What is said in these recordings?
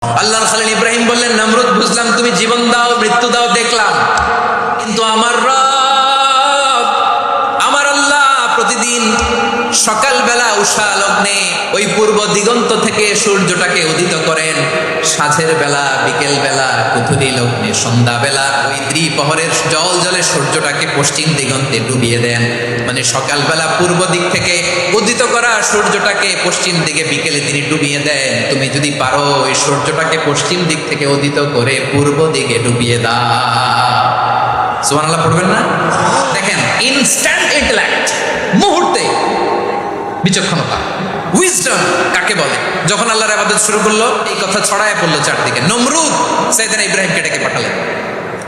আল্লাহর খলিল ইব্রাহিম বললেন, নমরুদ বুঝলাম তুমি জীবন দাও মৃত্যু দাও দেখলাম, কিন্তু আমার রব আমার আল্লাহ প্রতিদিন সকালবেলা উষা লগ্নে ওই পূর্ব দিগন্ত থেকে সূর্যটাকে উদিত করেন, সাঁঝের বেলা বিকেল বেলা কুথুরি লগ্নে সন্ধ্যাবেলা ওই দ্বিপ্রহরের জল জলে সূর্যটাকে পশ্চিম দিগন্তে ডুবিয়ে দেন। মানে সকালবেলা পূর্ব দিক থেকে উদিত করা সূর্যটাকে পশ্চিম দিকে বিকেলে তিনি ডুবিয়ে দেন। তুমি যদি পারো ওই সূর্যটাকে পশ্চিম দিক থেকে উদিত করে পূর্ব দিকে ডুবিয়ে দাও। সুবহানাল্লাহ পড়বেন না? দেখেন, ইনস্ট্যান্ট ইন্টেলেক্ট, মুহূর্তে বিচক্ষণতা, উইজডম কাকে বলে। যখন আল্লাহর ইবাদত শুরু করলো এই কথা ছড়ায় পড়লো চারদিকে। নমরুদ সাইয়েদনা ইব্রাহিমকে ডেকে পাঠালেন।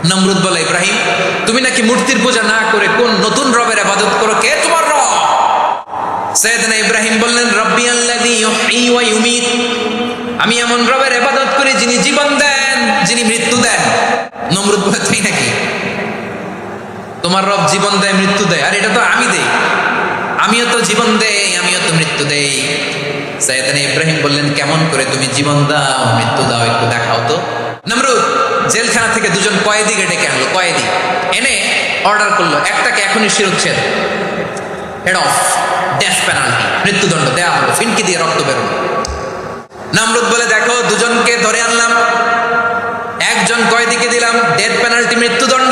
নমরুদ বলে, ইব্রাহিম তুমি নাকি মূর্তির পূজা না করে কোন নতুন রবের ইবাদত করো, কে তোমার রব? সাইয়েদনা ইব্রাহিম বললেন, রব্বি আল্লাযী ইউহয়ী ওয়া ইউমীত, আমি এমন রবের ইবাদত করি যিনি জীবন দেন, যিনি মৃত্যু দেন। নমরুদ বলে, তাই নাকি? তোমার রব জীবন দেয় মৃত্যু দেয়, আর এটা তো আমি দেই, আমিও তো জীবন দেই আমিও তো মৃত্যু দেই। সাইয়েদনা ইব্রাহিম বললেন, কেমন করে তুমি জীবন দাও মৃত্যু দাও একটু দেখাও তো। নমরুদ জেলখানা থেকে দুজন কয়েদিকে ডেকে আনলো। কয়েদি এনে অর্ডার করলো, একটাকে এখনই শিরোচ্ছেদ, হেড অফ, ডেথ পেনাল্টি, মৃত্যুদণ্ড দেয়া হলো, ফিনকি দিয়ে রক্ত বেরোলো। নমরুদ বলে, দেখো দুজনকে ধরে আনলাম, একজন কয়েদিকে দিলাম ডেথ পেনাল্টি মৃত্যুদণ্ড,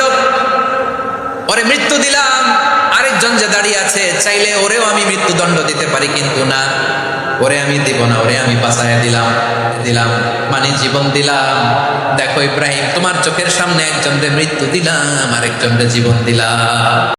ওরে মৃত্যু দিলাম, আরেকজন যে দাঁড়িয়ে আছে চাইলে ওরেও আমি মৃত্যুদণ্ড দিতে পারি, কিন্তু না, ওরে আমি দিব না, ওরে আমি বাঁচাইয়া দিলাম মানে জীবন দিলাম। দেখো ইব্রাহিম, তোমার চোখের সামনে একজনকে মৃত্যু দিলাম, আরেকজনকে জীবন দিলাম।